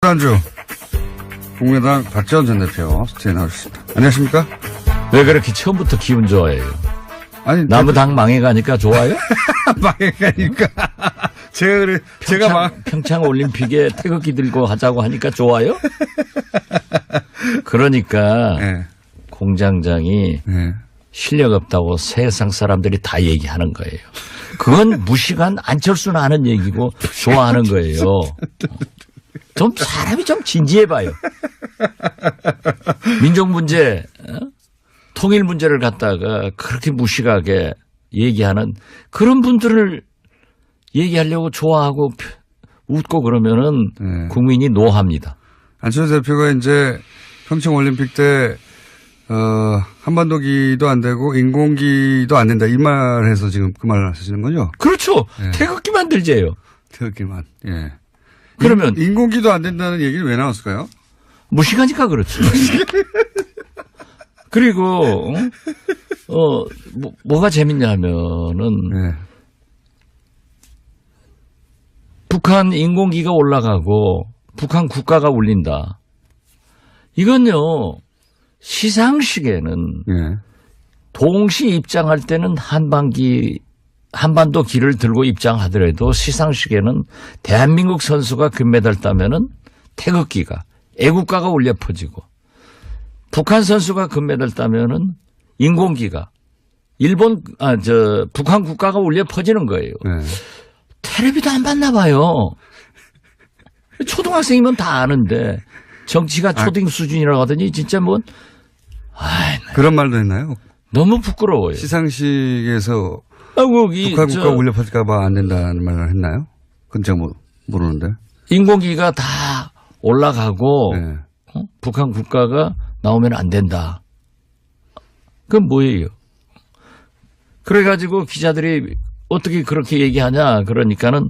지난주 국민의당 박지원 전 대표 스튜디오에 나오셨습니다. 안녕하십니까? 왜 그렇게 처음부터 기분 좋아해요? 아니 나무 당 망해가니까 좋아요? 망해가니까 평창 올림픽에 태극기 들고 하자고 하니까 좋아요? 그러니까 네. 공장장이 네. 실력 없다고 세상 사람들이 다 얘기하는 거예요. 그건 무식한 안철수는 아는 얘기고 좋아하는 거예요. 좀 사람이 좀 진지해봐요. 민족 문제, 통일 문제를 갖다가 그렇게 무식하게 얘기하는 그런 분들을 얘기하려고 좋아하고 웃고 그러면은 네. 국민이 노합니다. 안철수 대표가 이제 평창 올림픽 때 한반도기도 안 되고 인공기도 안 된다 이 말해서 지금 그 말을 하시는 거죠? 그렇죠. 네. 태극기 만들재요. 태극기만. 예. 그러면 인공기도 안 된다는 얘기는 왜 나왔을까요? 무식하니까 그렇죠. 그리고 뭐가 재밌냐면은 네. 북한 인공기가 올라가고 북한 국가가 울린다. 이건요 시상식에는 예. 동시 입장할 때는 한반도 기를 들고 입장하더라도 시상식에는 대한민국 선수가 금메달 따면은 태극기가 애국가가 울려 퍼지고 북한 선수가 금메달 따면은 인공기가 북한 국가가 울려 퍼지는 거예요. 네. 텔레비도 안 봤나 봐요. 초등학생이면 다 아는데 정치가 초딩 수준이라고 하더니 진짜 그런 말도 했나요? 너무 부끄러워요. 시상식에서 북한 북한 국가 울려 퍼질까 봐 안 된다는 말을 했나요? 그건 제가 모르는데. 인공기가 다 올라가고 네. 북한 국가가 나오면 안 된다. 그건 뭐예요? 그래가지고 기자들이 어떻게 그렇게 얘기하냐 그러니까는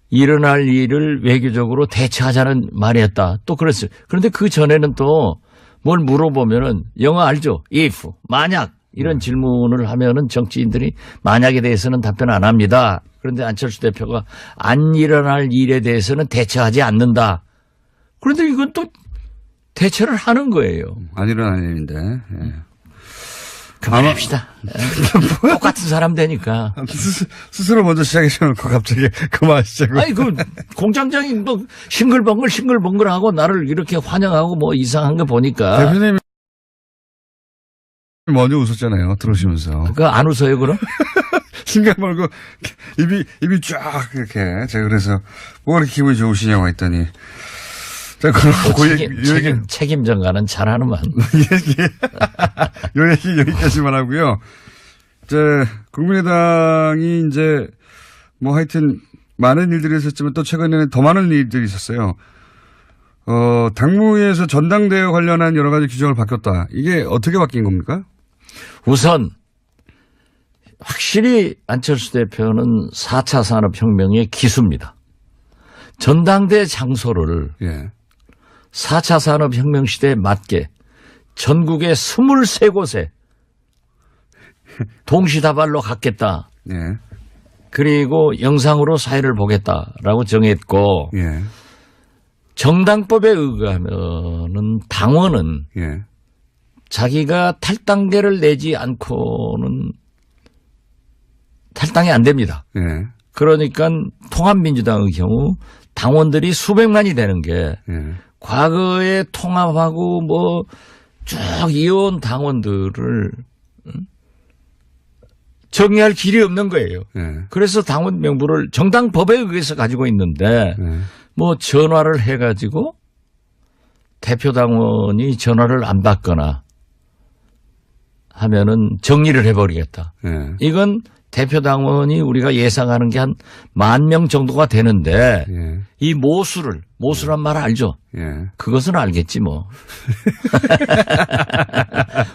일어날 일을 외교적으로 대처하자는 말이었다. 또 그랬어요. 그런데 그 전에는 또 뭘 물어보면은 영어 알죠? if, 만약 이런 질문을 하면은 정치인들이 만약에 대해서는 답변 안 합니다. 그런데 안철수 대표가 안 일어날 일에 대해서는 대처하지 않는다. 그런데 이건 또 대처를 하는 거예요. 안 일어날 일인데. 예. 그만합시다. 똑같은 사람 되니까. 스스로 먼저 시작해놓고 갑자기 그만하시자고. 아니, 공장장이 싱글벙글 하고 나를 이렇게 환영하고 이상한 거 보니까. 대표님이 먼저 웃었잖아요. 들어오시면서. 그거 안 웃어요, 그럼? 신경 말고 입이 쫙 이렇게. 제가 그래서 뭐 그렇게 기분이 좋으시냐고 했더니. 책임 전가는 잘하는만. 요 얘기 여기까지만 하고요. 국민의당이 이제 하여튼 많은 일들이 있었지만 또 최근에는 더 많은 일들이 있었어요. 당무위에서 전당대회 관련한 여러 가지 규정을 바뀌었다. 이게 어떻게 바뀐 겁니까? 우선 확실히 안철수 대표는 4차 산업혁명의 기수입니다. 전당대 장소를 예. 4차 산업혁명 시대에 맞게 전국의 23곳에 동시다발로 갖겠다. 예. 그리고 영상으로 사회를 보겠다라고 정했고 예. 정당법에 의하면은 당원은 예. 자기가 탈당계를 내지 않고는 탈당이 안 됩니다. 예. 그러니까 통합민주당의 경우 당원들이 수백만이 되는 게 예. 과거에 통합하고 쭉 이어온 당원들을 정리할 길이 없는 거예요. 예. 그래서 당원 명부를 정당법에 의해서 가지고 있는데 전화를 해가지고 대표 당원이 전화를 안 받거나 하면은 정리를 해버리겠다. 예. 이건 대표 당원이 우리가 예상하는 게 한 10,000명 정도가 되는데 예. 이 모수란 말 알죠? 예. 그것은 알겠지 뭐.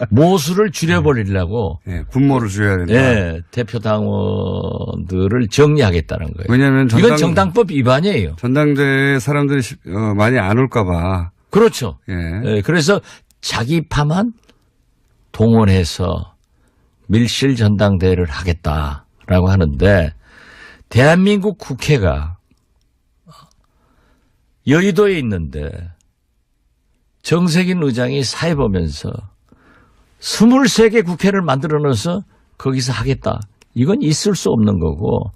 모수를 줄여버리려고. 예. 분모를 줄여야 된다. 예. 대표 당원들을 정리하겠다는 거예요. 왜냐하면 이건 정당법 위반이에요. 전당대회에 사람들이 많이 안 올까 봐. 그렇죠. 예. 예. 그래서 자기 파만 동원해서 밀실 전당대회를 하겠다라고 하는데 대한민국 국회가 여의도에 있는데 정세균 의장이 사회 보면서 23개 국회를 만들어 넣어서 거기서 하겠다. 이건 있을 수 없는 거고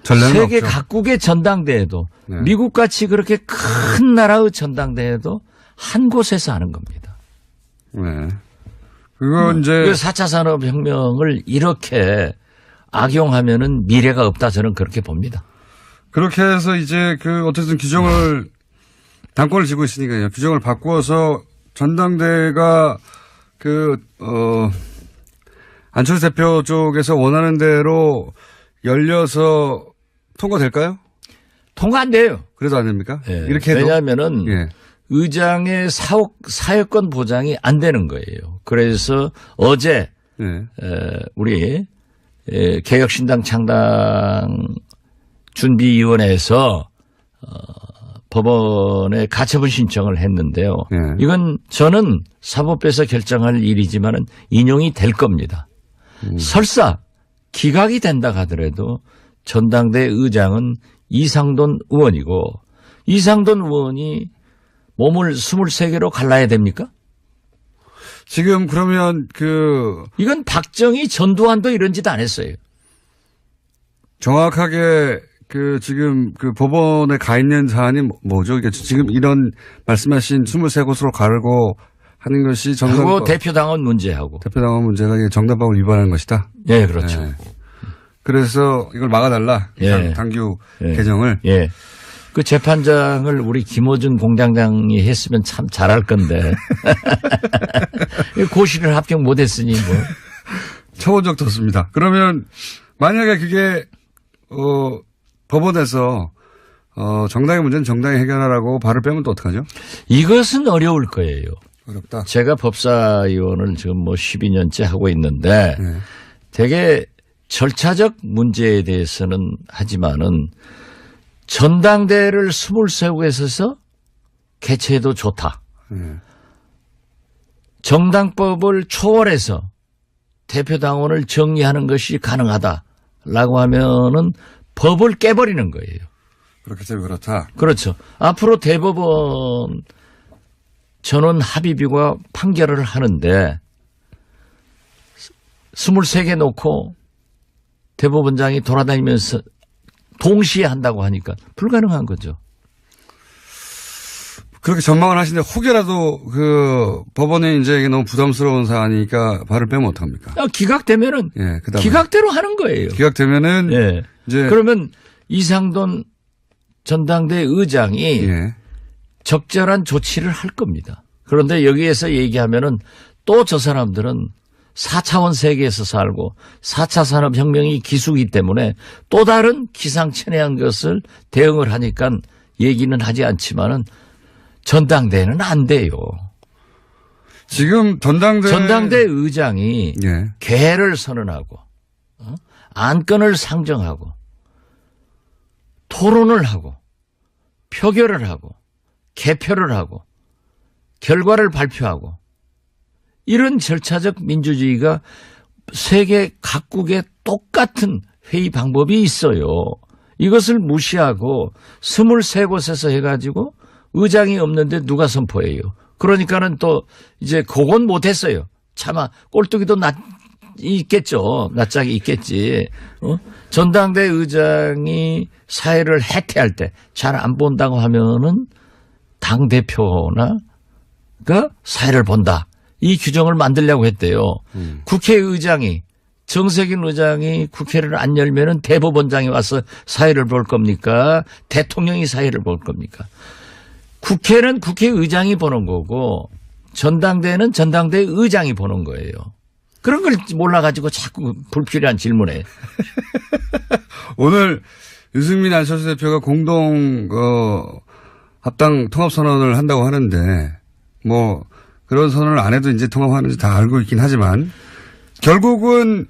세계 없죠. 각국의 전당대회도 네. 미국같이 그렇게 큰 나라의 전당대회도 한 곳에서 하는 겁니다. 네. 그건 이제 4차 산업혁명을 이렇게 악용하면은 미래가 없다 저는 그렇게 봅니다. 그렇게 해서 이제 어쨌든 규정을 당권을 쥐고 있으니까요. 규정을 바꾸어서 전당대회가 안철수 대표 쪽에서 원하는 대로 열려서 통과될까요? 통과 안 돼요. 그래도 안 됩니까? 예. 이렇게 해도 왜냐하면은 예. 의장의 사회권 보장이 안 되는 거예요. 그래서 어제 예. 우리 개혁신당 창당 준비위원회에서 법원에 가처분 신청을 했는데요. 예. 이건 저는 사법부에서 결정할 일이지만은 인용이 될 겁니다. 설사 기각이 된다 하더라도 전당대 의장은 이상돈 의원이고 이상돈 의원이 몸을 23개로 갈라야 됩니까? 지금 그러면 이건 박정희 전두환도 이런 짓 안 했어요. 정확하게 지금 법원에 가 있는 사안이 뭐죠? 그러니까 지금 이런 말씀하신 23곳으로 가르고 하는 것이 그리고 정당법 대표당원 문제하고. 대표당원 문제가 이게 정당법을 위반하는 것이다. 네, 그렇죠. 네. 그래서 이걸 막아달라. 예. 당규 예. 개정을. 예. 그 재판장을 우리 김어준 공장장이 했으면 참 잘할 건데. 고시를 합격 못했으니 뭐. 쳐본 적도 없습니다. 그러면 만약에 그게 법원에서 정당의 문제는 정당이 해결하라고 발을 빼면 또 어떡하죠? 이것은 어려울 거예요. 어렵다. 제가 법사위원을 지금 뭐 12년째 하고 있는데 네. 되게 절차적 문제에 대해서는 하지만은 전당대회를 23곳에서 개최해도 좋다. 네. 정당법을 초월해서 대표당원을 정리하는 것이 가능하다라고 하면은 법을 깨버리는 거예요. 그렇기 때문에 그렇다. 그렇죠. 앞으로 대법원 전원 합의비가 판결을 하는데 23개 놓고 대법원장이 돌아다니면서 동시에 한다고 하니까 불가능한 거죠. 그렇게 전망을 하시는데 혹여라도 법원에 이제 이게 너무 부담스러운 사안이니까 발을 빼면 어떡합니까? 기각되면은 예, 그다음에 기각대로 하는 거예요. 기각되면은 예. 이제 그러면 이상돈 전당대 의장이 예. 적절한 조치를 할 겁니다. 그런데 여기에서 얘기하면은 또 저 사람들은 4차원 세계에서 살고 4차 산업혁명이 기수이기 때문에 또 다른 기상천외한 것을 대응을 하니까 얘기는 하지 않지만은 전당대회는 안 돼요. 지금 전당대 의장이 예. 개를 선언하고 안건을 상정하고 토론을 하고 표결을 하고 개표를 하고 결과를 발표하고 이런 절차적 민주주의가 세계 각국에 똑같은 회의 방법이 있어요. 이것을 무시하고 23곳에서 해가지고 의장이 없는데 누가 선포해요. 그러니까는 또 이제 그건 못했어요. 차마 꼴뚜기도 있겠죠. 낯짝이 있겠지. 전당대 의장이 사회를 해태할 때 잘 안 본다고 하면은 당대표나 사회를 본다. 이 규정을 만들려고 했대요. 국회의장이 정세균 의장이 국회를 안 열면은 대법원장이 와서 사회를 볼 겁니까? 대통령이 사회를 볼 겁니까? 국회는 국회의장이 보는 거고 전당대회는 전당대 의장이 보는 거예요. 그런 걸 몰라가지고 자꾸 불필요한 질문에. 오늘 유승민 안철수 대표가 공동 합당 통합선언을 한다고 하는데 뭐 그런 선언을 안 해도 이제 통합하는지 다 알고 있긴 하지만 결국은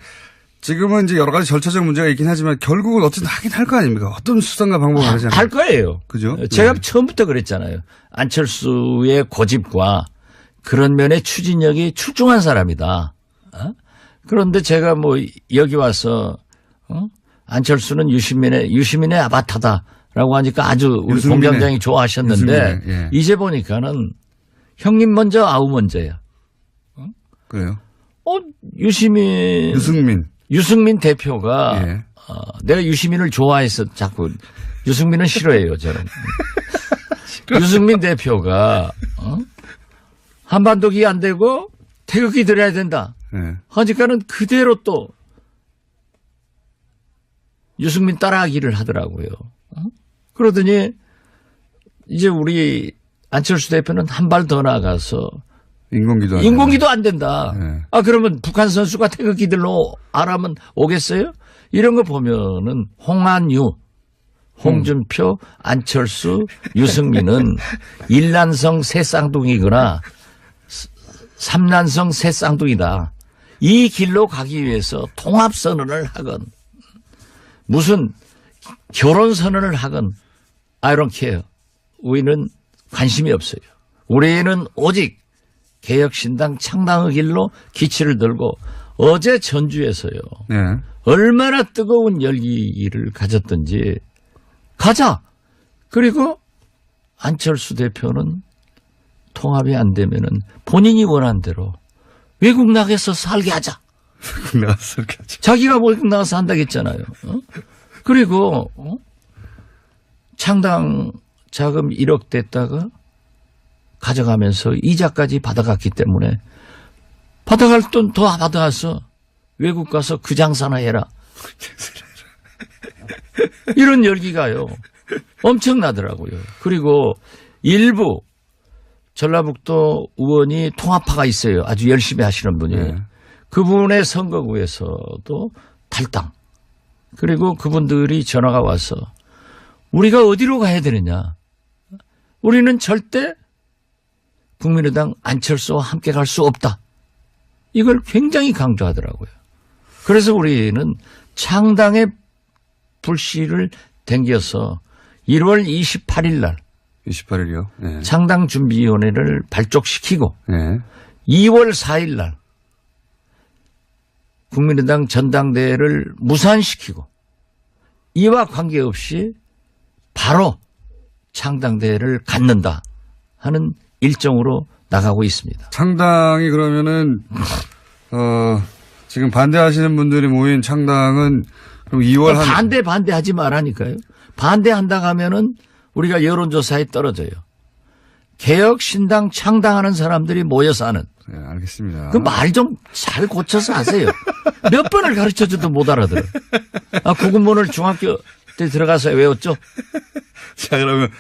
지금은 이제 여러 가지 절차적 문제가 있긴 하지만 결국은 어쨌든 하긴 할 거 아닙니까? 어떤 수단과 방법을 하잖아요. 할 거예요. 그죠? 제가 네. 처음부터 그랬잖아요. 안철수의 고집과 그런 면에 추진력이 출중한 사람이다. 그런데 제가 뭐 여기 와서 안철수는 유시민의 아바타다. 라고 하니까 아주 우리 유승민의- 공장장이 좋아하셨는데 유승민의, 예. 이제 보니까는 형님 먼저 아우 먼저야. 그래요. 유승민 대표가 예. 내가 유시민을 좋아해서 자꾸 유승민은 싫어해요 저는. 유승민 대표가 한반도기 안 되고 태극기 들어야 된다. 예. 하니까는 그대로 또 유승민 따라하기를 하더라고요. 그러더니 이제 우리 안철수 대표는 한 발 더 나가서 인공기도 안 된다. 네. 그러면 북한 선수가 태극기들로 아라면 오겠어요? 이런 거 보면은 홍한유, 홍준표, 안철수, 유승민은 일란성 새 쌍둥이거나 삼란성 새 쌍둥이다. 이 길로 가기 위해서 통합선언을 하건 무슨 결혼선언을 하건 I don't care. 우리는 관심이 없어요. 우리는 오직 개혁신당 창당의 길로 기치를 들고 어제 전주에서요. 네. 얼마나 뜨거운 열기를 가졌던지 가자. 그리고 안철수 대표는 통합이 안 되면은 본인이 원한 대로 외국 나가서 살게 하자. 나가서 이렇게 하죠. 자기가 외국 나가서 한다고 했잖아요. 그리고 창당 자금 1억 됐다가 가져가면서 이자까지 받아갔기 때문에 받아갈 돈 더 받아와서 외국 가서 그 장사나 해라. 이런 열기가요. 엄청나더라고요. 그리고 일부 전라북도 의원이 통합파가 있어요. 아주 열심히 하시는 분이. 네. 그분의 선거구에서도 탈당. 그리고 그분들이 전화가 와서 우리가 어디로 가야 되느냐. 우리는 절대 국민의당 안철수와 함께 갈 수 없다. 이걸 굉장히 강조하더라고요. 그래서 우리는 창당의 불씨를 당겨서 1월 28일 날 28일이요. 네. 창당준비위원회를 발족시키고 네. 2월 4일 날 국민의당 전당대회를 무산시키고 이와 관계없이 바로 창당대회를 갖는다 하는 일정으로 나가고 있습니다. 창당이 그러면은 지금 반대하시는 분들이 모인 창당은 그럼 2월 반대하지 말라니까요. 반대한다고 하면은 우리가 여론조사에 떨어져요. 개혁신당 창당하는 사람들이 모여서 하는. 네, 알겠습니다. 그 말 좀 잘 고쳐서 하세요. 몇 번을 가르쳐줘도 못 알아들어요. 구군문을 중학교 때 들어가서 외웠죠? 자, 그러면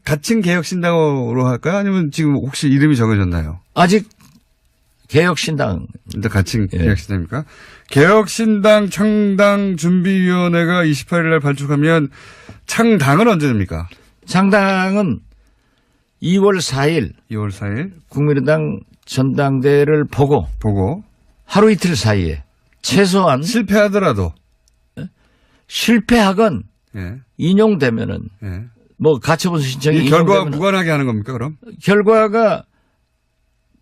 가칭 개혁신당으로 할까요? 아니면 지금 혹시 이름이 정해졌나요? 아직 개혁신당. 일단 가칭 예. 개혁신당입니까? 개혁신당 창당준비위원회가 28일 날 발족하면 창당은 언제 됩니까? 창당은 2월 4일 2월 4일 국민의당 전당대회를 보고 하루 이틀 사이에 최소한 실패하더라도 실패하건 예. 인용되면은 예. 뭐 가처분 신청이 이 결과와 인용되면은 무관하게 하는 겁니까, 그럼? 결과가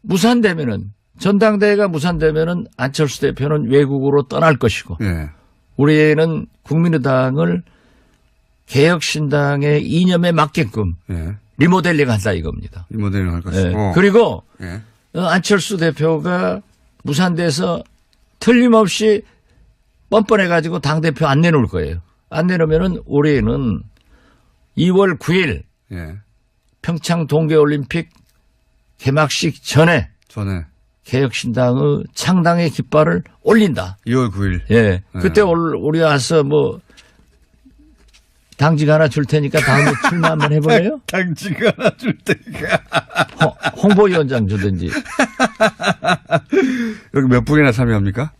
무산되면은 전당대회가 무산되면은 안철수 대표는 외국으로 떠날 것이고 예. 우리는 국민의당을 개혁신당의 이념에 맞게끔 예. 리모델링 한다 이겁니다. 이 모델을 할 예. 것이고. 그리고 예. 안철수 대표가 무산돼서 틀림없이 뻔뻔해가지고 당대표 안 내놓을 거예요. 안 내놓으면은 올해는 2월 9일 예. 평창 동계올림픽 개막식 전에 개혁신당의 창당의 깃발을 올린다. 2월 9일. 예. 그때 우리 와서 뭐 당직 하나 줄 테니까 다음에 출마 한번 해볼래요? 당직 하나 줄 테니까. 홍보위원장 주든지. 여기 몇 분이나 참여합니까?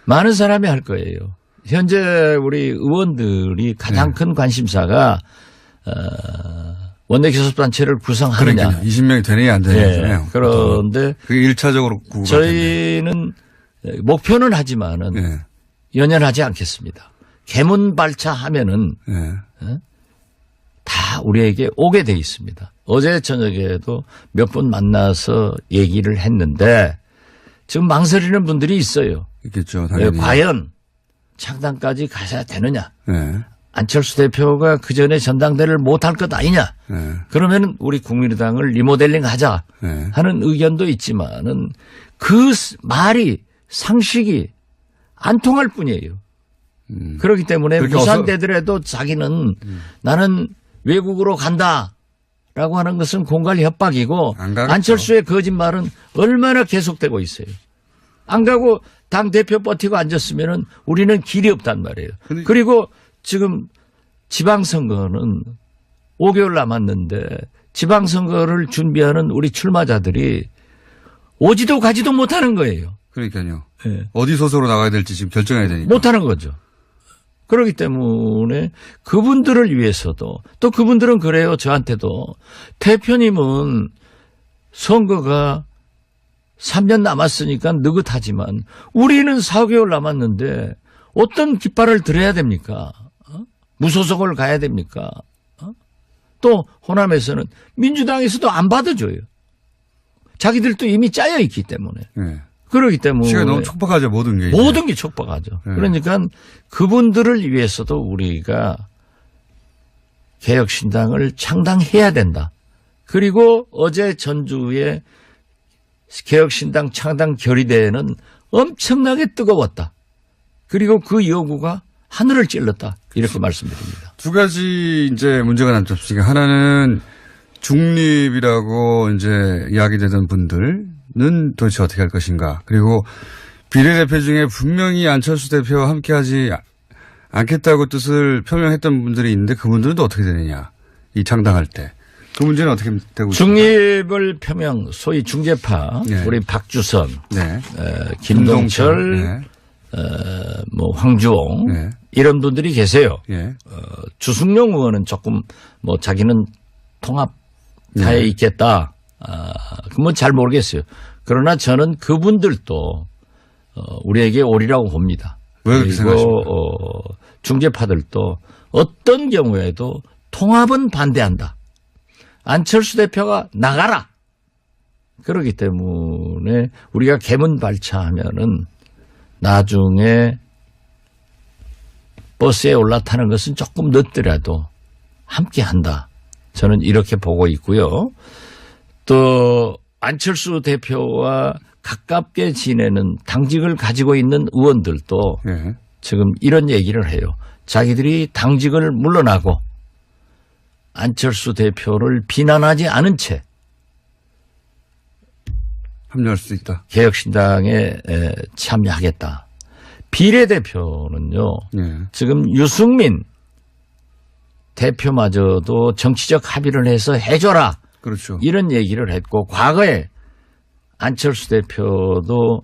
많은 사람이 할 거예요. 현재 우리 의원들이 가장 큰 관심사가 원내교섭단체를 구성하느냐. 그러니까요. 20명이 되느냐 안 되느냐잖아요. 예. 그런데 그게 1차적으로 구가 저희는 목표는 하지만은 예. 연연하지 않겠습니다. 개문발차하면은 예. 다 우리에게 오게 돼 있습니다. 어제 저녁에도 몇 분 만나서 얘기를 했는데 지금 망설이는 분들이 있어요. 있겠죠. 당연히. 과연 창당까지 가셔야 되느냐 예. 안철수 대표가 그 전에 전당대회를 못할 것 아니냐. 네. 그러면 우리 국민의당을 리모델링 하자 네. 하는 의견도 있지만은 그 말이 상식이 안 통할 뿐이에요. 그렇기 때문에 그렇게 무산되더라도 자기는 나는 외국으로 간다라고 하는 것은 공갈 협박이고 안 가겠죠. 안철수의 거짓말은 얼마나 계속되고 있어요. 안 가고 당 대표 버티고 앉았으면은 우리는 길이 없단 말이에요. 그리고 지금 지방선거는 5개월 남았는데 지방선거를 준비하는 우리 출마자들이 오지도 가지도 못하는 거예요. 그러니까요. 네. 어디 소속으로 나가야 될지 지금 결정해야 되니까. 못하는 거죠. 그렇기 때문에 그분들을 위해서도 또 그분들은 그래요. 저한테도 대표님은 선거가 3년 남았으니까 느긋하지만 우리는 4개월 남았는데 어떤 깃발을 들어야 됩니까? 무소속을 가야 됩니까? 또 호남에서는 민주당에서도 안 받아줘요. 자기들도 이미 짜여 있기 때문에. 네. 그렇기 때문에. 시간이 너무 촉박하죠. 모든 게. 모든 게 촉박하죠. 네. 그러니까 그분들을 위해서도 우리가 개혁신당을 창당해야 된다. 그리고 어제 전주에 개혁신당 창당 결의대회는 엄청나게 뜨거웠다. 그리고 그 요구가 하늘을 찔렀다. 이렇게 말씀드립니다. 두 가지 이제 문제가 남잡시가 하나는 중립이라고 이제 이야기되던 분들은 도대체 어떻게 할 것인가. 그리고 비례대표 중에 분명히 안철수 대표와 함께하지 않겠다고 뜻을 표명했던 분들이 있는데 그분들은 또 어떻게 되느냐. 이 창당할 때. 그 문제는 어떻게 되고 있습니까? 중립을 표명, 소위 중재파, 네. 우리 박주선, 네. 김동철, 네. 뭐 황주홍 네. 이런 분들이 계세요. 예. 주승용 의원은 조금 뭐 자기는 통합하에 있겠다. 그건 잘 모르겠어요. 그러나 저는 그분들도 우리에게 오리라고 봅니다. 왜 그렇게 생각하십니까? 중재파들도 어떤 경우에도 통합은 반대한다. 안철수 대표가 나가라. 그렇기 때문에 우리가 개문발차하면은 나중에 버스에 올라타는 것은 조금 늦더라도 함께 한다. 저는 이렇게 보고 있고요. 또 안철수 대표와 가깝게 지내는 당직을 가지고 있는 의원들도 예. 지금 이런 얘기를 해요. 자기들이 당직을 물러나고 안철수 대표를 비난하지 않은 채 합류할 수 있다. 개혁신당에 참여하겠다. 비례대표는요. 예. 지금 유승민 대표마저도 정치적 합의를 해서 해줘라. 그렇죠. 이런 얘기를 했고 과거에 안철수 대표도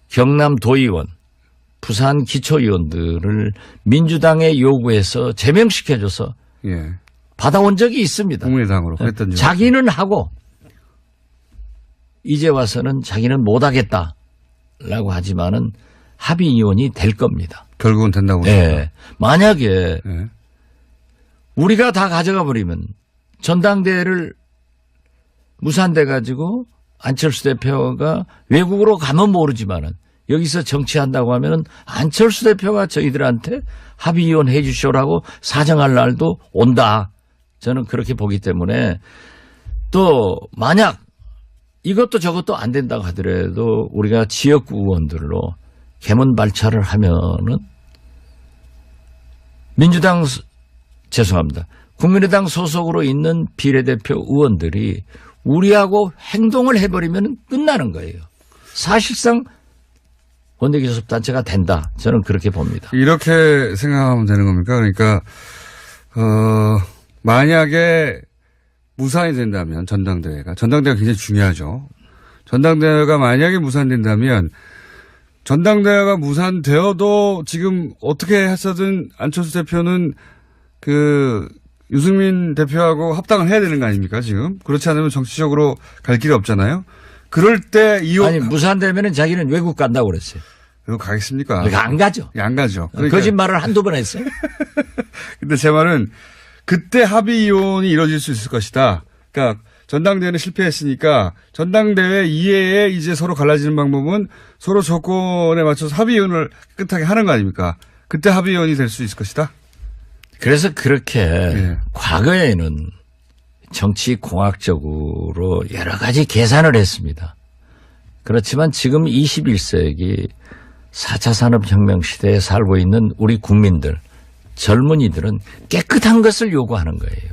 경남 도의원, 부산 기초의원들을 민주당에 요구해서 제명시켜줘서 예. 받아온 적이 있습니다. 국민의당으로 그랬던 적. 자기는 하고 이제 와서는 자기는 못하겠다라고 하지만은 합의의원이 될 겁니다. 결국은 된다고. 네. 만약에 예. 우리가 다 가져가 버리면 전당대회를 무산돼 가지고 안철수 대표가 외국으로 가면 모르지만은 여기서 정치한다고 하면은 안철수 대표가 저희들한테 합의위원 해 주시오라고 사정할 날도 온다. 저는 그렇게 보기 때문에 또 만약 이것도 저것도 안 된다고 하더라도 우리가 지역구 의원들로 개문발차를 하면은 민주당 죄송합니다. 국민의당 소속으로 있는 비례대표 의원들이 우리하고 행동을 해버리면 끝나는 거예요. 사실상 원내교섭단체가 된다. 저는 그렇게 봅니다. 이렇게 생각하면 되는 겁니까? 그러니까 만약에 무산이 된다면 전당대회가 굉장히 중요하죠. 전당대회가 만약에 무산된다면 전당대회가 무산되어도 지금 어떻게 했어든 안철수 대표는 그 유승민 대표하고 합당을 해야 되는 거 아닙니까 지금? 그렇지 않으면 정치적으로 갈 길이 없잖아요. 그럴 때 아니 무산되면은 자기는 외국 간다고 그랬어요. 외국 가겠습니까? 그러니까 안 가죠. 안 가죠. 그러니까. 거짓말을 한두 번 했어요. 근데 제 말은 그때 합의 이혼이 이루어질 수 있을 것이다. 그러니까 전당대회는 실패했으니까 전당대회 이외에 이제 서로 갈라지는 방법은 서로 조건에 맞춰서 합의 이혼을 끝하게 하는 거 아닙니까? 그때 합의 이혼이 될 수 있을 것이다. 그래서 그렇게 예. 과거에는 정치 공학적으로 여러 가지 계산을 했습니다. 그렇지만 지금 21세기 4차 산업혁명 시대에 살고 있는 우리 국민들, 젊은이들은 깨끗한 것을 요구하는 거예요.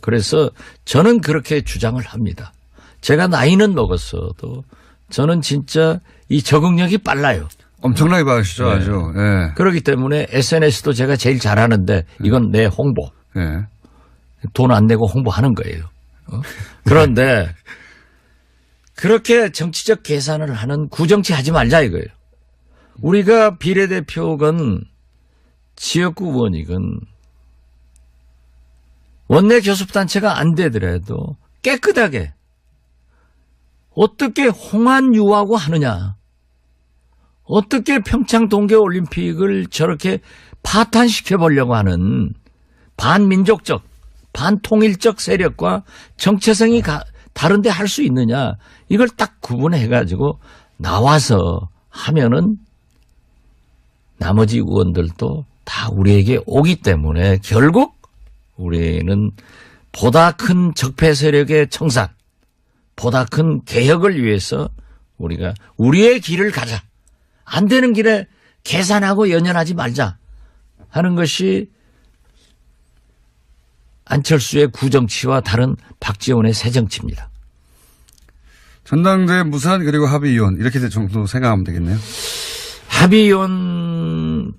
그래서 저는 그렇게 주장을 합니다. 제가 나이는 먹었어도 저는 진짜 이 적응력이 빨라요. 엄청나게 많으시죠, 아주. 예. 그렇기 때문에 SNS도 제가 제일 잘하는데 이건 내 홍보. 예. 돈 안 내고 홍보하는 거예요. 그런데 그렇게 정치적 계산을 하는 구정치 하지 말자 이거예요. 우리가 비례대표건 지역구 의원이건 원내 교섭단체가 안 되더라도 깨끗하게 어떻게 홍안유하고 하느냐. 어떻게 평창 동계올림픽을 저렇게 파탄시켜 보려고 하는 반민족적, 반통일적 세력과 정체성이 다른데 할 수 있느냐. 이걸 딱 구분해 가지고 나와서 하면은 나머지 의원들도 다 우리에게 오기 때문에 결국 우리는 보다 큰 적폐 세력의 청산, 보다 큰 개혁을 위해서 우리가 우리의 길을 가자. 안 되는 길에 계산하고 연연하지 말자 하는 것이 안철수의 구정치와 다른 박지원의 새정치입니다. 전당대회 무산 그리고 합의위원 이렇게 정도 생각하면 되겠네요. 합의위원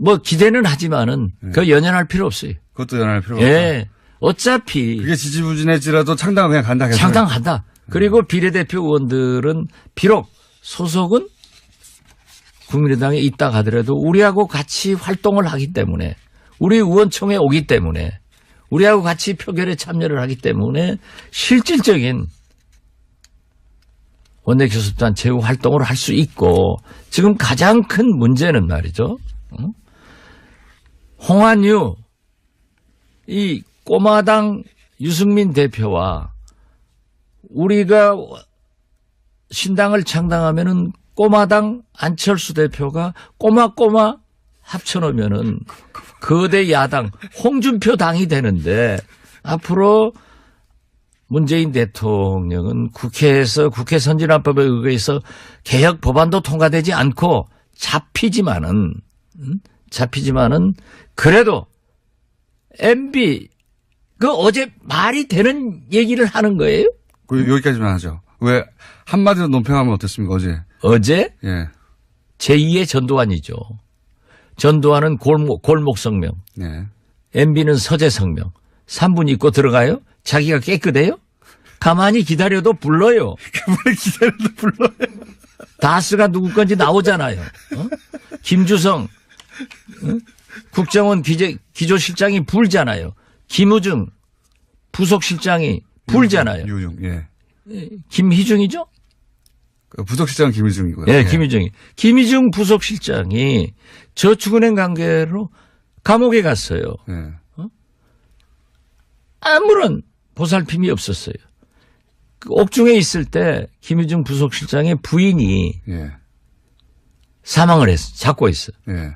뭐 기대는 하지만은 그 연연할 필요 없어요. 그것도 연할 필요가 없다. 예. 어차피 그게 지지부진할지라도 창당은 그냥 간다. 창당한다. 그리고 비례대표 의원들은 비록 소속은 국민의당에 있다 하더라도 우리하고 같이 활동을 하기 때문에 우리 의원총회 오기 때문에 우리하고 같이 표결에 참여를 하기 때문에 실질적인 원내교섭단체 활동을 할 수 있고 지금 가장 큰 문제는 말이죠. 홍한유 이 꼬마당 유승민 대표와 우리가 신당을 창당하면은 꼬마당 안철수 대표가 꼬마 합쳐놓으면은 거대 야당 홍준표 당이 되는데 앞으로 문재인 대통령은 국회에서 국회 선진화법에 의해서 개혁 법안도 통과되지 않고 잡히지만은 그래도 MB 그 어제 말이 되는 얘기를 하는 거예요? 여기까지만 하죠. 왜 한마디로 논평하면 어떻습니까? 어제? 예. 제2의 전두환이죠. 전두환은 골목 성명. 예. MB는 서재 성명. 3분 있고 들어가요? 자기가 깨끗해요? 가만히 기다려도 불러요. 가만히 기다려도 불러요. 다스가 누구 건지 나오잖아요. 김주성 국정원 기조실장이 불잖아요. 김우중 부속실장이 불잖아요. 유중, 예. 김희중이죠? 부속실장 김희중이고요. 예, 김희중이. 김희중 부속실장이 저축은행 관계로 감옥에 갔어요. 예. 아무런 보살핌이 없었어요. 그 옥중에 있을 때 김희중 부속실장의 부인이 예. 사망을 했어. 잡고 있어. 예.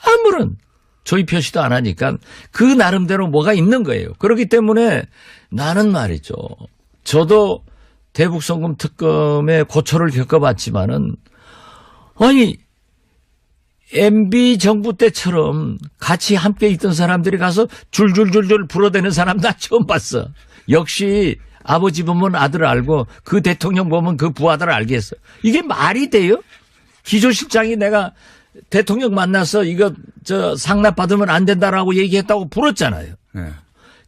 아무런 조의 표시도 안 하니까 그 나름대로 뭐가 있는 거예요. 그렇기 때문에 나는 말이죠. 저도 대북송금 특검의 고초를 겪어봤지만은 아니 MB 정부 때처럼 같이 함께 있던 사람들이 가서 줄줄줄줄 불어대는 사람 나 처음 봤어. 역시 아버지 보면 아들을 알고 그 대통령 보면 그 부하들을 알겠어. 이게 말이 돼요? 기조실장이 내가 대통령 만나서 이거 상납 받으면 안 된다라고 얘기했다고 불었잖아요. 네.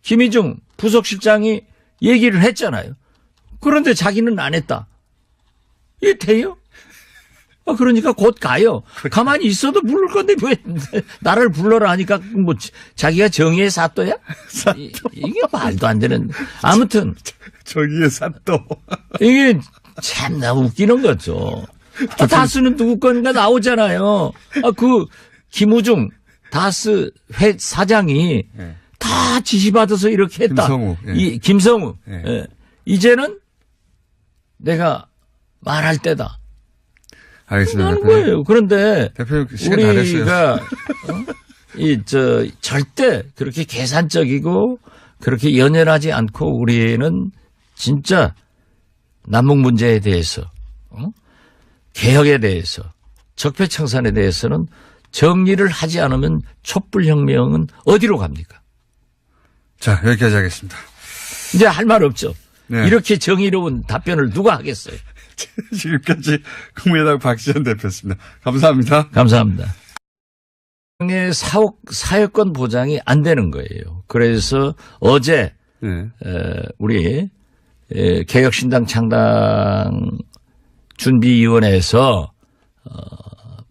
김희중 부속실장이 얘기를 했잖아요. 그런데 자기는 안 했다. 이게 돼요? 그러니까 곧 가요. 가만히 있어도 부를 건데 왜 나를 불러라 하니까 뭐 자기가 정의의 사또야? 이게 말도 안 되는. 아무튼 정의의 사또. 이게 참나 웃기는 거죠. 다스는 누구 건가 나오잖아요. 그 김우중 다스 회 사장이 네. 다 지시받아서 이렇게 했다. 김성우. 예. 김성우. 예. 예. 이제는 내가 말할 때다. 알겠습니다. 하는 거예요. 그런데 대표님 시간 다 됐어요. 우리가 절대 그렇게 계산적이고 그렇게 연연하지 않고 우리는 진짜 남북 문제에 대해서 개혁에 대해서 적폐청산에 대해서는 정리를 하지 않으면 촛불혁명은 어디로 갑니까? 자, 여기까지 하겠습니다. 이제 할 말 없죠. 네. 이렇게 정의로운 답변을 누가 하겠어요? 지금까지 국민의당 박지원 대표였습니다. 감사합니다. 감사합니다. 사회권 보장이 안 되는 거예요. 그래서 어제 네. 우리 개혁신당 창당 준비위원회에서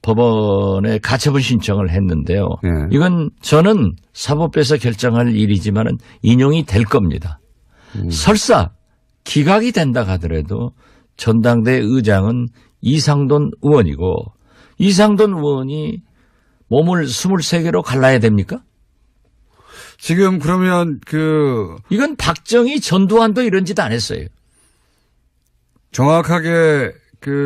법원에 가처분 신청을 했는데요. 네. 이건 저는 사법부에서 결정할 일이지만은 인용이 될 겁니다. 설사 기각이 된다 하더라도 전당대 의장은 이상돈 의원이고 이상돈 의원이 몸을 23개로 갈라야 됩니까? 지금 그러면 이건 박정희 전두환도 이런 짓 안 했어요. 정확하게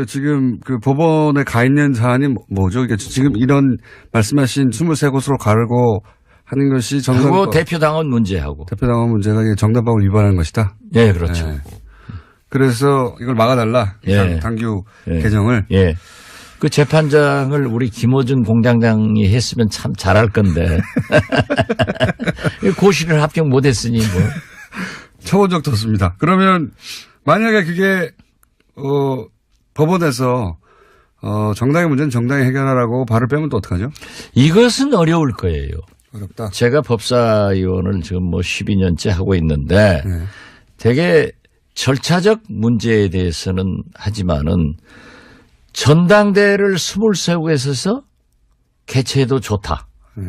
지금 법원에 가 있는 사안이 뭐죠? 그러니까 지금 이런 말씀하신 23곳으로 가르고 하는 것이 그리고 대표당원 문제하고. 대표당원 문제가 정당법을 위반하는 것이다? 네, 그렇죠. 네. 그래서 이걸 막아달라. 예. 당규 예. 개정을. 예. 그 재판장을 우리 김어준 공장장이 했으면 참 잘할 건데. 고시를 합격 못했으니 뭐. 쳐본 적도 없습니다. 그러면 만약에 그게 법원에서 정당의 문제는 정당이 해결하라고 발을 빼면 또 어떡하죠? 이것은 어려울 거예요. 어렵다. 제가 법사위원을 지금 뭐 12년째 하고 있는데 네. 되게 절차적 문제에 대해서는 하지만은 전당대회를 23곳에서 개최해도 좋다. 네.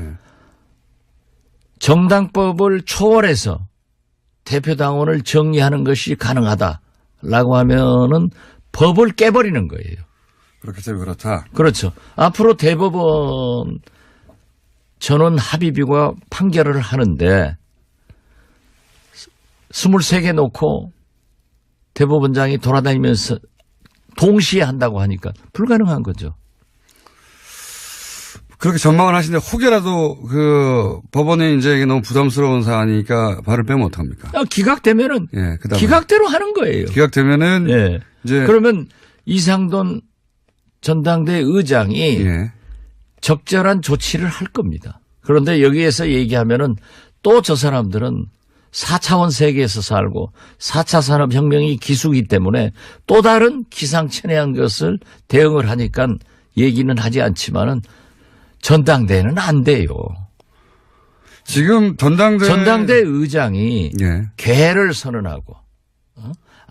정당법을 초월해서 대표당원을 정리하는 것이 가능하다라고 하면은 법을 깨버리는 거예요. 그렇기 때문에 그렇다. 그렇죠. 앞으로 대법원 전원 합의비가 판결을 하는데 23개 놓고 대법원장이 돌아다니면서 동시에 한다고 하니까 불가능한 거죠. 그렇게 전망을 하시는데 혹여라도 법원에 이제 이게 너무 부담스러운 사안이니까 발을 빼면 어떡합니까? 기각되면은 예, 그다음에 기각대로 하는 거예요. 기각되면은 예. 이제 그러면 이상돈 전당대 의장이 예. 적절한 조치를 할 겁니다. 그런데 여기에서 얘기하면은 또 저 사람들은 4차원 세계에서 살고 4차 산업혁명이 기수기 때문에 또 다른 기상천외한 것을 대응을 하니까 얘기는 하지 않지만은 전당대회는 안 돼요. 지금 전당대 의장이 예. 개를 선언하고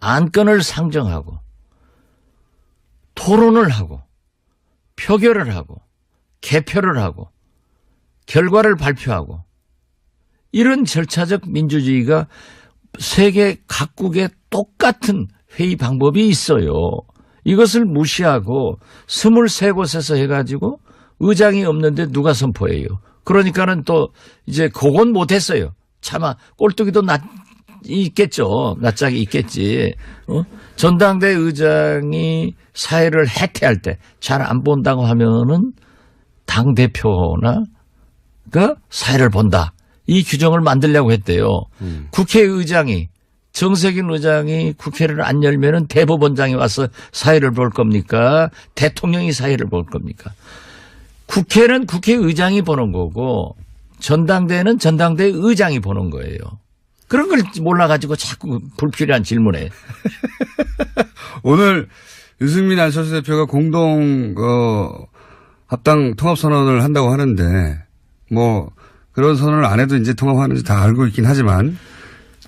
안건을 상정하고 토론을 하고 표결을 하고 개표를 하고 결과를 발표하고 이런 절차적 민주주의가 세계 각국에 똑같은 회의 방법이 있어요. 이것을 무시하고 23곳에서 해가지고 의장이 없는데 누가 선포해요. 그러니까는 또 이제 그건 못했어요. 차마 꼴뚜기도 있겠죠. 낯짝이 있겠지. 전당대 의장이 사회를 해태할 때 잘 안 본다고 하면은 당대표나 사회를 본다. 이 규정을 만들려고 했대요. 국회의장이 정세균 의장이 국회를 안 열면은 대법원장이 와서 사회를 볼 겁니까? 대통령이 사회를 볼 겁니까? 국회는 국회의장이 보는 거고 전당대회는 전당대 의장이 보는 거예요. 그런 걸 몰라가지고 자꾸 불필요한 질문에. 오늘 유승민 안철수 대표가 공동 합당 통합선언을 한다고 하는데 뭐 그런 선언을 안 해도 이제 통합하는지 다 알고 있긴 하지만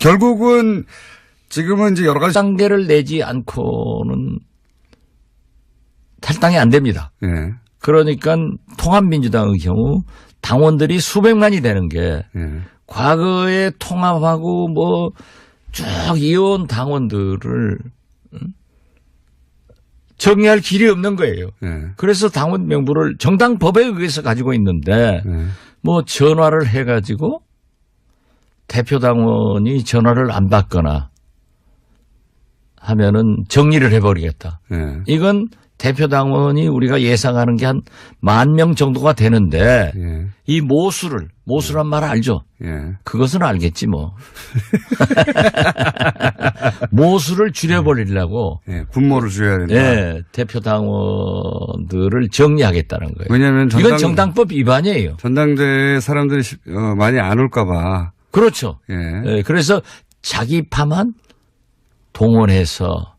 결국은 지금은 이제 여러 가지 단계를 내지 않고는 탈당이 안 됩니다. 예. 그러니까 통합민주당의 경우 당원들이 수백만이 되는 게 예. 과거에 통합하고 뭐 쭉 이어온 당원들을 정리할 길이 없는 거예요. 예. 그래서 당원 명부를 정당법에 의해서 가지고 있는데 예. 뭐 전화를 해가지고 대표 당원이 전화를 안 받거나 하면은 정리를 해버리겠다. 예. 이건 대표 당원이 우리가 예상하는 게 한 10,000명 정도가 되는데 예. 이 모수란 말 알죠? 예. 그것은 알겠지 뭐. 모수를 줄여버리려고 예. 분모를 줄여야 된다. 예, 대표 당원들을 정리하겠다는 거예요. 왜냐하면 이건 정당법 위반이에요. 전당대에 사람들이 많이 안 올까봐. 그렇죠. 예. 예, 그래서 자기 파만 동원해서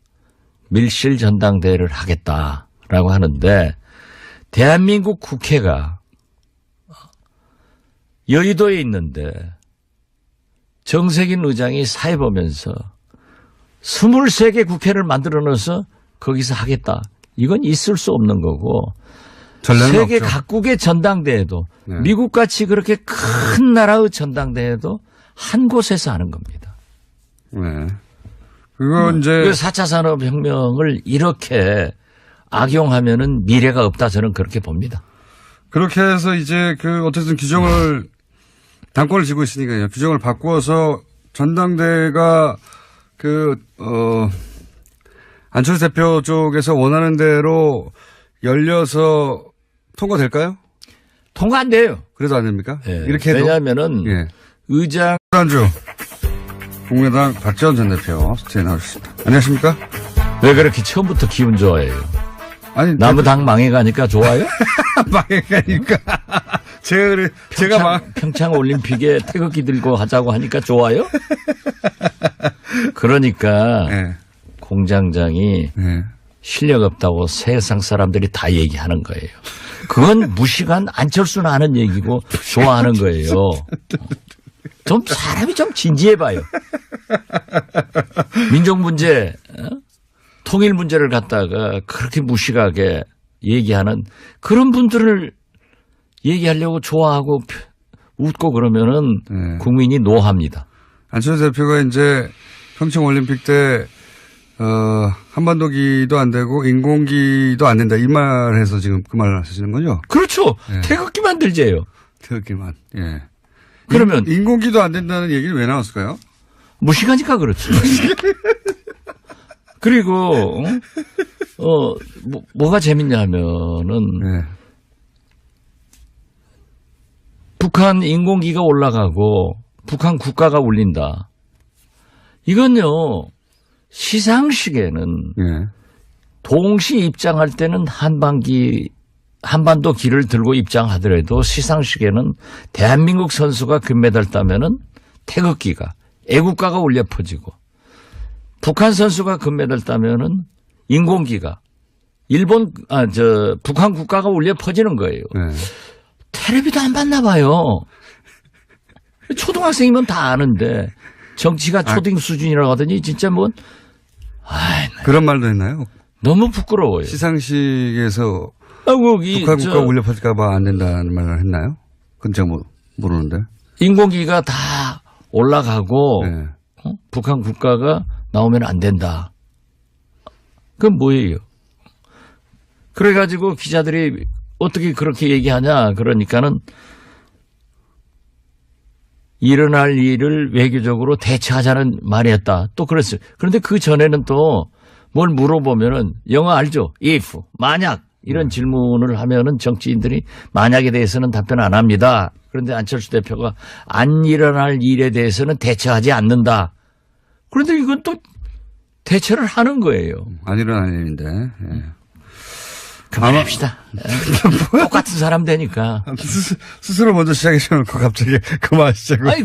밀실 전당대회를 하겠다라고 하는데 대한민국 국회가 여의도에 있는데 정세균 의장이 사회보면서 23개 국회를 만들어 넣어서 거기서 하겠다. 이건 있을 수 없는 거고 전례는 세계 없죠. 각국의 전당대회도 네. 미국같이 그렇게 큰 나라의 전당대회도 한 곳에서 하는 겁니다. 네. 그거 이제 4차 산업혁명을 이렇게 악용하면은 미래가 없다 저는 그렇게 봅니다. 그렇게 해서 이제 어쨌든 규정을 당권을 쥐고 있으니까요. 규정을 바꾸어서 전당대회가 안철수 대표 쪽에서 원하는 대로 열려서 통과될까요? 통과 안 돼요. 그래도 안 됩니까? 예. 이렇게 해도. 왜냐하면은 예. 의장 지난주 국민의당 박지원 전 대표 스튜디오에 나오셨습니다. 안녕하십니까? 왜 그렇게 처음부터 기분 좋아해요? 아니 남의 당 망해가니까 좋아요? 망해가니까 제가 평창 올림픽에 태극기 들고 하자고 하니까 좋아요? 그러니까 예. 공장장이 예. 실력 없다고 세상 사람들이 다 얘기하는 거예요. 그건 무식한 안철수는 아는 얘기고 좋아하는 거예요. 좀 사람이 좀 진지해봐요. 민족 문제, 통일 문제를 갖다가 그렇게 무식하게 얘기하는 그런 분들을 얘기하려고 좋아하고 웃고 그러면은 네. 국민이 노합니다. 안철수 대표가 이제 평창 올림픽 때 한반도기도 안 되고 인공기도 안 된다 이 말해서 지금 그 말을 하시는 거죠? 그렇죠. 네. 태극기 만들재요. 태극기만. 예. 그러면 인공기도 안 된다는 얘기는 왜 나왔을까요? 무식하니까 그렇죠. 그리고 뭐가 재밌냐 하면은 네. 북한 인공기가 올라가고 북한 국가가 울린다. 이건요 시상식에는 예. 동시 입장할 때는 한반도 기를 들고 입장하더라도 시상식에는 대한민국 선수가 금메달 따면은 태극기가 애국가가 울려 퍼지고 북한 선수가 금메달 따면은 인공기가 북한 국가가 울려 퍼지는 거예요. 네. 텔레비도 안 봤나 봐요. 초등학생이면 다 아는데 정치가 초딩 수준이라고 하더니 진짜 그런 말도 했나요? 너무 부끄러워요. 시상식에서 북한 북한 국가 울려 퍼질까 봐 안 된다는 말을 했나요? 그건 제가 모르는데. 인공기가 다 올라가고 네. 북한 국가가 나오면 안 된다. 그건 뭐예요? 그래가지고 기자들이 어떻게 그렇게 얘기하냐 그러니까는 일어날 일을 외교적으로 대처하자는 말이었다. 또 그랬어요. 그런데 그 전에는 또 뭘 물어보면은 영어 알죠? if, 만약 이런 질문을 하면은 정치인들이 만약에 대해서는 답변 안 합니다. 그런데 안철수 대표가 안 일어날 일에 대해서는 대처하지 않는다. 그런데 이건 또 대처를 하는 거예요. 안 일어난 일인데. 예. 그만합시다. 똑같은 사람 되니까. 스스로 먼저 시작해놓고 갑자기 그만하시자고. 아니,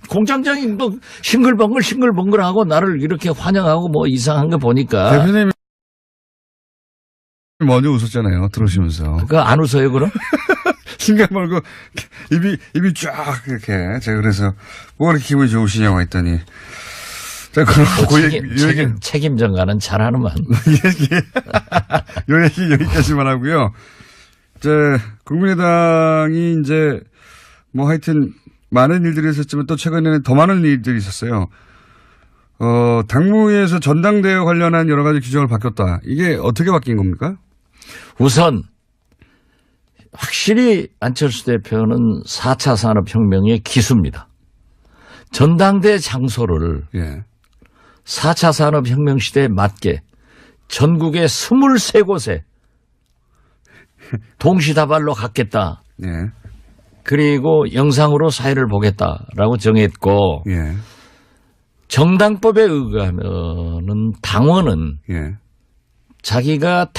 공장장이 싱글벙글 하고 나를 이렇게 환영하고 이상한 거 보니까. 대표님이 먼저 웃었잖아요. 들어오시면서. 그거 안 웃어요, 그럼? 신경 말고 입이 쫙 이렇게. 제가 그래서 뭐가 그렇게 기분이 좋으시냐고 했더니. 자, 그럼 책임 전가는 잘하는만. 요 얘기 여기까지만 하고요. 국민의당이 하여튼 많은 일들이 있었지만 또 최근에는 더 많은 일들이 있었어요. 당무위에서 전당대회 관련한 여러 가지 규정을 바뀌었다. 이게 어떻게 바뀐 겁니까? 우선 확실히 안철수 대표는 4차 산업혁명의 기수입니다. 전당대 장소를 예. 4차 산업혁명 시대에 맞게 전국의 23곳에 동시다발로 갖겠다. 예. 그리고 영상으로 사회를 보겠다라고 정했고 예. 정당법에 의하면은 당원은 예. 자기가